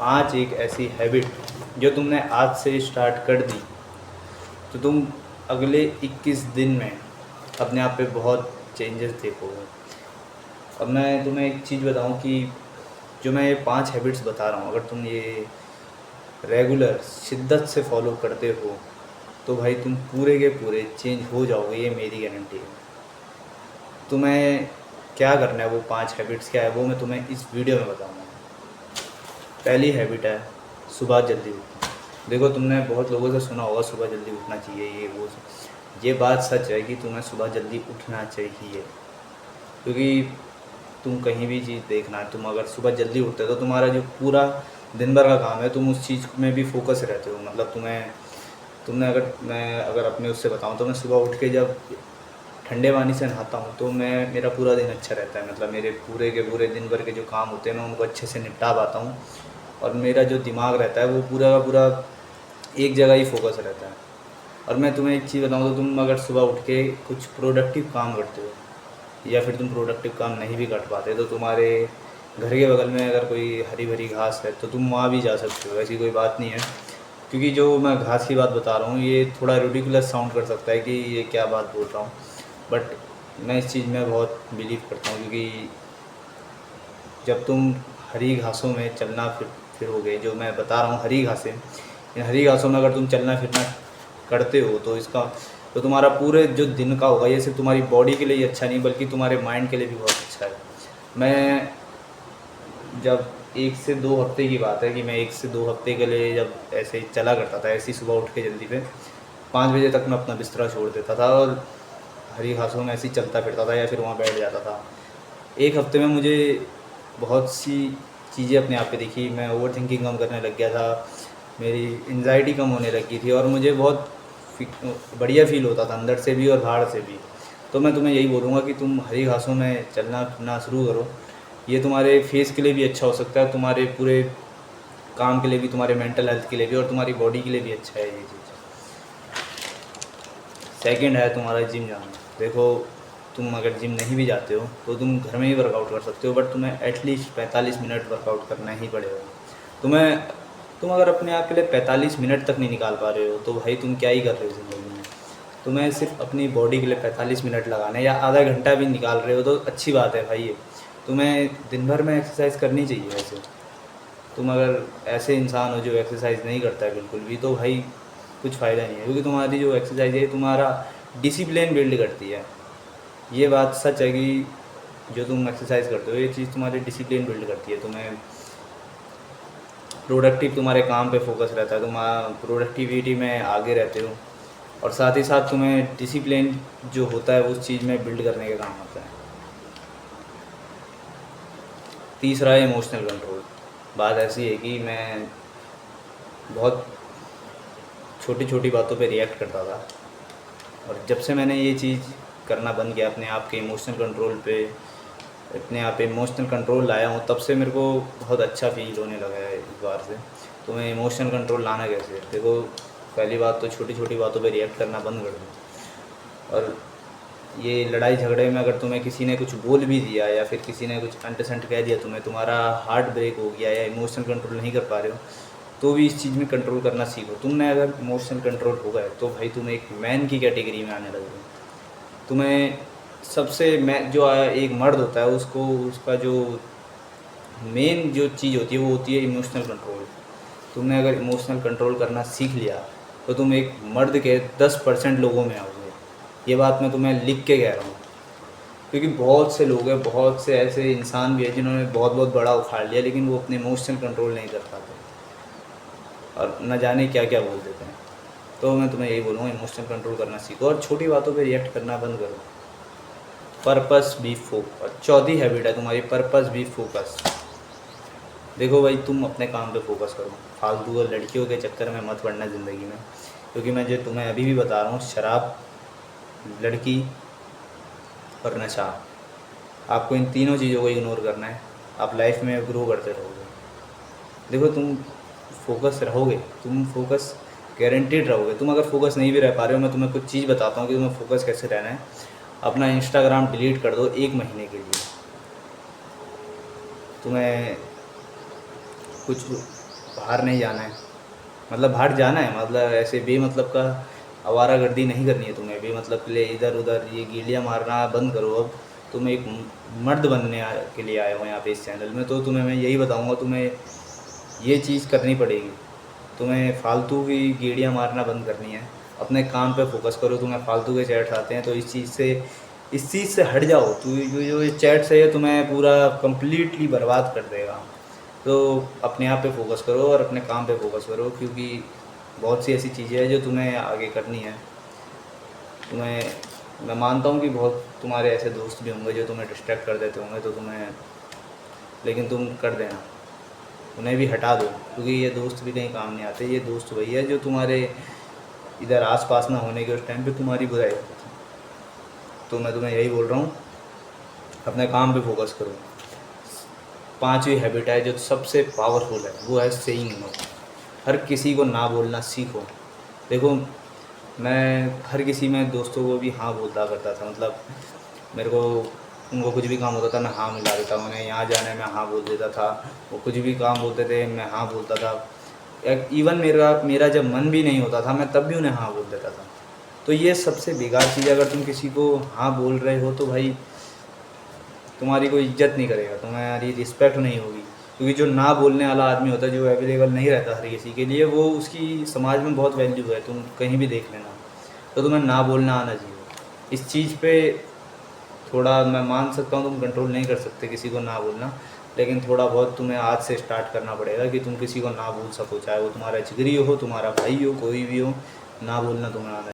आज एक ऐसी हैबिट जो तुमने आज से स्टार्ट कर दी तो तुम अगले 21 दिन में अपने आप पे बहुत चेंजेस देखोगे। अब मैं तुम्हें एक चीज़ बताऊं कि जो मैं ये 5 हैबिट्स बता रहा हूँ, अगर तुम ये रेगुलर शिद्दत से फॉलो करते हो तो भाई तुम पूरे के पूरे चेंज हो जाओगे, ये मेरी गारंटी है। तुम्हें क्या करना है, वो 5 हैबिट्स क्या है वो मैं तुम्हें इस वीडियो में बताऊंगा। पहली हैबिट है सुबह जल्दी उठना। देखो, तुमने बहुत लोगों से सुना होगा सुबह जल्दी उठना चाहिए, ये वो। ये बात सच है कि तुम्हें सुबह जल्दी उठना चाहिए, क्योंकि तुम कहीं भी चीज़ देखना, तुम अगर सुबह जल्दी उठते हो तो तुम्हारा जो पूरा दिन भर का काम है तुम उस चीज़ में भी फोकस रहते हो। मतलब तुमने अगर मैं अगर अपने उससे बताऊं तो मैं सुबह उठ के जब ठंडे पानी से नहाता हूँ तो मेरा पूरा दिन अच्छा रहता है। मतलब मेरे पूरे के पूरे दिन भर के जो काम होते हैं मैं उनको अच्छे से निपटा पाता हूँ, और मेरा जो दिमाग रहता है वो पूरा का पूरा एक जगह ही फोकस रहता है। और मैं तुम्हें एक चीज़ बताऊँ तो तुम अगर सुबह उठ के कुछ प्रोडक्टिव काम करते हो या फिर तुम प्रोडक्टिव काम नहीं भी कर पाते तो तुम्हारे घर के बगल में अगर कोई हरी भरी घास है तो तुम वहाँ भी जा सकते हो, ऐसी कोई बात नहीं है। क्योंकि जो मैं घास की बात बता रहा हूँ ये थोड़ा रिडिकुलस साउंड कर सकता है कि ये क्या बात बोल रहा हूँ, बट मैं इस चीज़ में बहुत बिलीव करता हूँ। क्योंकि जब तुम हरी घासों में चलना फिरोगे, जो मैं बता रहा हूँ हरी घासें, इन हरी घासों में अगर तुम चलना फिरना करते हो तो तुम्हारा पूरे जो दिन का होगा ये सिर्फ तुम्हारी बॉडी के लिए ही अच्छा नहीं बल्कि तुम्हारे माइंड के लिए भी बहुत अच्छा है। मैं जब 1 से 2 हफ्ते की बात है कि मैं 1 से 2 हफ्ते के लिए जब ऐसे ही चला करता था, ऐसे ही सुबह उठ के जल्दी पे 5 बजे तक मैं अपना बिस्तरा छोड़ देता था और हरी घासों में ऐसे ही चलता फिरता था या फिर वहाँ बैठ जाता था। एक हफ्ते में मुझे बहुत सी चीज़ें अपने आप पे दिखी। मैं ओवर थिंकिंग कम करने लग गया था, मेरी एंजाइटी कम होने लगी थी और मुझे बहुत बढ़िया फील होता था अंदर से भी और बाहर से भी। तो मैं तुम्हें यही बोलूँगा कि तुम हरी घासों में चलना फिरना शुरू करो। ये तुम्हारे फेस के लिए भी अच्छा हो सकता है, तुम्हारे पूरे काम के लिए भी, तुम्हारे मेंटल हेल्थ के लिए भी और तुम्हारी बॉडी के लिए भी अच्छा है ये चीज़। सेकंड है तुम्हारा जिम जाना। देखो, तुम अगर जिम नहीं भी जाते हो तो तुम घर में ही वर्कआउट कर सकते हो, बट तुम्हें एटलीस्ट 45 मिनट वर्कआउट करना ही पड़ेगा। तुम्हें तुम अगर अपने आप के लिए 45 मिनट तक नहीं निकाल पा रहे हो तो भाई तुम क्या ही कर रहे हो ज़िंदगी में। तुम्हें सिर्फ अपनी बॉडी के लिए 45 मिनट लगाने या आधा घंटा भी निकाल रहे हो तो अच्छी बात है भाई। ये तुम्हें दिन भर में एक्सरसाइज करनी चाहिए। वैसे तुम अगर ऐसे इंसान हो जो एक्सरसाइज नहीं करता है बिल्कुल भी तो भाई कुछ फ़ायदा नहीं है, क्योंकि तुम्हारी जो एक्सरसाइज है तुम्हारा डिसिप्लिन बिल्ड करती है। ये बात सच है कि जो तुम एक्सरसाइज करते हो ये चीज़ तुम्हारे डिसिप्लिन बिल्ड करती है। तुम्हें प्रोडक्टिव, तुम्हारे काम पे फोकस रहता है, तुम प्रोडक्टिविटी में आगे रहते हो, और साथ ही साथ तुम्हें डिसिप्लिन जो होता है उस चीज़ में बिल्ड करने का काम आता है। तीसरा है इमोशनल कंट्रोल। बात ऐसी है कि मैं बहुत छोटी छोटी बातों पे रिएक्ट करता था, और जब से मैंने ये चीज़ करना बंद किया, अपने आप के इमोशनल कंट्रोल पे अपने आप पे इमोशनल कंट्रोल लाया हूँ, तब से मेरे को बहुत अच्छा फील होने लगा है इस बार से। तो मैं इमोशनल कंट्रोल लाना कैसे, देखो पहली बात तो छोटी छोटी बातों पे रिएक्ट करना बंद कर दो। और ये लड़ाई झगड़े में अगर तुम्हें किसी ने कुछ बोल भी दिया या फिर किसी ने कुछ अंटसंट कह दिया, तुम्हारा हार्ट ब्रेक हो गया या इमोशनल कंट्रोल नहीं कर पा रहे हो, तो भी इस चीज़ में कंट्रोल करना सीखो। तुमने अगर इमोशनल कंट्रोल हो गए तो भाई तुम एक मैन की कैटेगरी में आने लगे। तुम्हें सबसे मैं जो एक मर्द होता है उसको उसका जो मेन जो चीज़ होती है वो होती है इमोशनल कंट्रोल। तुमने अगर इमोशनल कंट्रोल करना सीख लिया तो तुम एक मर्द के 10% लोगों में आओगे। ये बात मैं तुम्हें लिख के कह रहा हूँ, क्योंकि बहुत से लोग हैं, बहुत से ऐसे इंसान भी हैं जिन्होंने बहुत बहुत बड़ा उखाड़ लिया लेकिन वो अपने इमोशनल कंट्रोल नहीं कर पाते और न जाने क्या क्या बोल देते हैं। तो मैं तुम्हें यही बोलूँगा, इमोशनल कंट्रोल करना सीखो और छोटी बातों पे रिएक्ट करना बंद करो। Purpose B focus. और चौथी हैबिट है तुम्हारी पर्पस बी फोकस। देखो भाई, तुम अपने काम पे फोकस करो, फालतू और लड़कियों के चक्कर में मत पड़ना ज़िंदगी में। क्योंकि मैं जो तुम्हें अभी भी बता रहा हूँ, शराब, लड़की और नशा, आपको इन तीनों चीज़ों को इग्नोर करना है। आप लाइफ में ग्रो करते रहोगे। देखो, तुम फोकस रहोगे, तुम फोकस गारंटीड रहोगे। तुम अगर फोकस नहीं भी रह पा रहे हो, मैं तुम्हें कुछ चीज़ बताता हूँ कि तुम्हें फोकस कैसे रहना है। अपना इंस्टाग्राम डिलीट कर दो 1 महीने के लिए। तुम्हें कुछ बाहर नहीं जाना है, मतलब बाहर जाना है, मतलब ऐसे बेमतलब का आवारागर्दी नहीं करनी है तुम्हें। बेमतलब के लिए इधर उधर ये गिल्लियाँ मारना बंद करो। अब तुम एक मर्द बनने के लिए आए हो यहाँ पे इस चैनल में, तो तुम्हें मैं यही बताऊँगा, तुम्हें ये चीज़ करनी पड़ेगी। तुम्हें फालतू की गेड़ियाँ मारना बंद करनी है, अपने काम पे फोकस करो। तुम्हें फालतू के चैट्स आते हैं तो इस चीज़ से हट जाओ। तो जो ये चैट्स है ये तुम्हें पूरा कंप्लीटली बर्बाद कर देगा। तो अपने आप पे फोकस करो और अपने काम पे फोकस करो, क्योंकि बहुत सी ऐसी चीज़ें हैं जो तुम्हें आगे करनी है। मैं मानता हूँ कि बहुत तुम्हारे ऐसे दोस्त भी होंगे जो तुम्हें डिस्ट्रैक्ट कर देते होंगे, तो लेकिन तुम कर देना, उन्हें भी हटा दो, क्योंकि ये दोस्त भी कहीं काम नहीं आते। ये दोस्त वही है जो तुम्हारे इधर आस-पास ना होने के उस टाइम पे तुम्हारी बुराई करते थे। तो मैं तुम्हें यही बोल रहा हूँ, अपने काम पे फोकस करो। 5वीं हैबिट है जो सबसे पावरफुल है, वो है सेइंग नो। हर किसी को ना बोलना सीखो। देखो, मैं हर किसी में दोस्तों को भी हाँ बोलता करता था, मतलब मेरे को उनको कुछ भी काम होता था मैं हाँ मिला देता, उन्हें यहाँ जाना है मैं हाँ बोल देता था, वो कुछ भी काम बोलते थे मैं हाँ बोलता था। इवन मेरा जब मन भी नहीं होता था मैं तब भी उन्हें हाँ बोल देता था। तो ये सबसे बेकार चीज़ है। अगर तुम किसी को हाँ बोल रहे हो तो भाई तुम्हारी कोई इज्जत नहीं करेगा, तुम्हारी रिस्पेक्ट नहीं होगी, क्योंकि जो ना बोलने वाला आदमी होता है, जो अवेलेबल नहीं रहता हर किसी के लिए, वो उसकी समाज में बहुत वैल्यू है। तुम कहीं भी देख लेना। तो तुम्हें ना बोलना आना चाहिए। इस चीज़ पे थोड़ा मैं मान सकता हूँ तुम कंट्रोल नहीं कर सकते किसी को ना बोलना, लेकिन थोड़ा बहुत तुम्हें आज से स्टार्ट करना पड़ेगा कि तुम किसी को ना बोल सको, चाहे वो तुम्हारा जिगरी हो, तुम्हारा भाई हो, कोई भी हो। ना बोलना तुम्हें आना